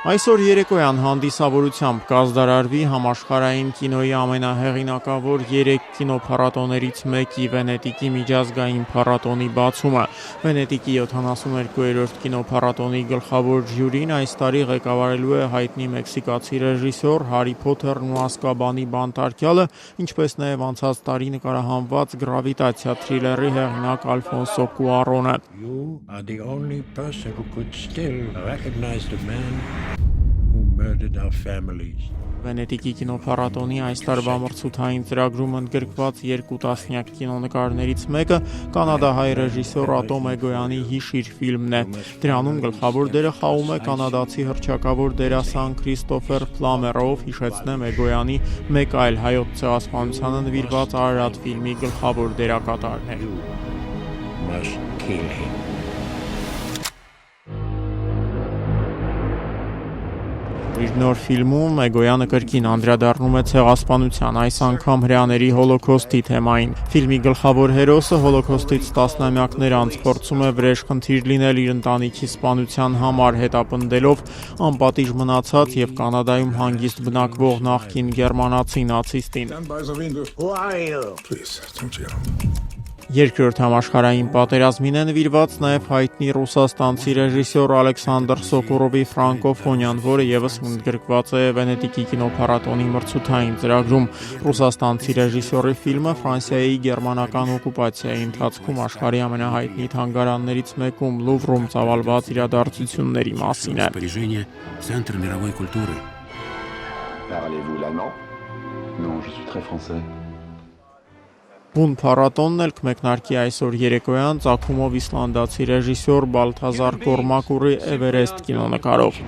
Այսօր երեկոյան հանդիսավորությամբ կազդարարվի համաշխարհային կինոյի ամենահեղինակավոր 3 կինոփառատոներից մեկի Վենետիկի միջազգային փառատոնի բացումը։ Վենետիկի 72-րդ կինոփառատոնի գլխավոր ժյուրին այս տարի ղեկավարելու է հայտնի մեքսիկացի ռեժիսոր Հարի Փոթերն ու Ազկաբանի բանտարկյալը, ինչպես նաև անցած տարի նկարահանված Գրավիտացիա թրիլերի հեղինակ Ալֆոնսո Կուարոնը։ Վենետիկի կինոփառատոնի այս տարվա մրցութային ծրագրում ընդգրկված 2 տասնյակ կինոնկարներից մեկը կանադահայ ռեժիսոր Ատոմ Էգոյանի «Հիշիր» ֆիլմն է։ Դրանում գլխավոր դերը խաղում է կանադացի հռչակավոր դերասան Քրիստոֆեր Պլամերը, ով, հիշեցնեմ, Էգոյանի մեկ այլ հայոց ցեղասպանությանը նվիրված Արարատ ֆիլմի գլխավոր դերակատարն է։ Իր նոր ֆիլմում Էգոյանը կրկին անդրադառնում է ցեղասպանության, այս անգամ հրեաների հոլոքոստի թեմային։ Ֆիլմի գլխավոր հերոսը հոլոքոստից տասնամյակներ անց փորձում է վրեժխնդիր լինել իր ընտանիքի սպանության համար, հետապնդելով անպատիժ մնացած եւ Կանադայում հանգիստ բնակվող նախկին գերմանացի նացիստին։ Երկրորդ համաշխարհային պատերազմին է նվիրված նաև հայտնի ռուսաստանցի ռեժիսոր Ալեքսանդր Սոկուրովի ֆրանկոֆոնիան, որը ևս ընդգրկված է Վենետիկի կինոփառատոնի մրցութային ծրագրում։ Ռուսաստանցի ռեժիսորի ֆիլմը Ֆրանսիայի գերմանական օկուպացիայի ընթացքում աշխարհի ամենահայտնի թանգարաններից մեկում Լուվրում ծավալված իրադարձությունների մասին է։ Բուն փառատոնն էլ կմեկնարկի այսօր երեկոյան ծագումով իսլանդացի ռեժիսոր Բալթազար Կորմակուրի Էվերեստ կինոնկարով։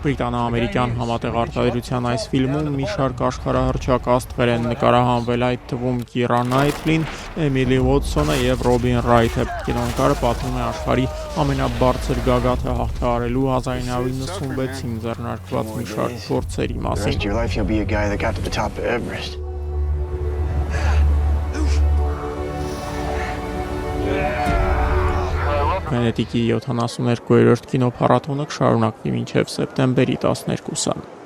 Բրիտանա-ամերիկյան համատեղ արտադրության այս ֆիլմում մի շարք աշխարհահռչակ աստղեր են նկարահանվել, այդ թվում Կիրա Նայթլին, Էմիլի Ուոթսոնը եւ Ռոբին Ռայթը։ Կինոնկարը պատմում է աշխարհի ամենաբարձր գագաթը հաղթահարելու 1996-ին ձեռնարկված մի շարք փորձերի մասին։ Վենետիկի 72-րդ կինոփառատոնը կշարունակվի մինչև սեպտեմբերի 12-ը։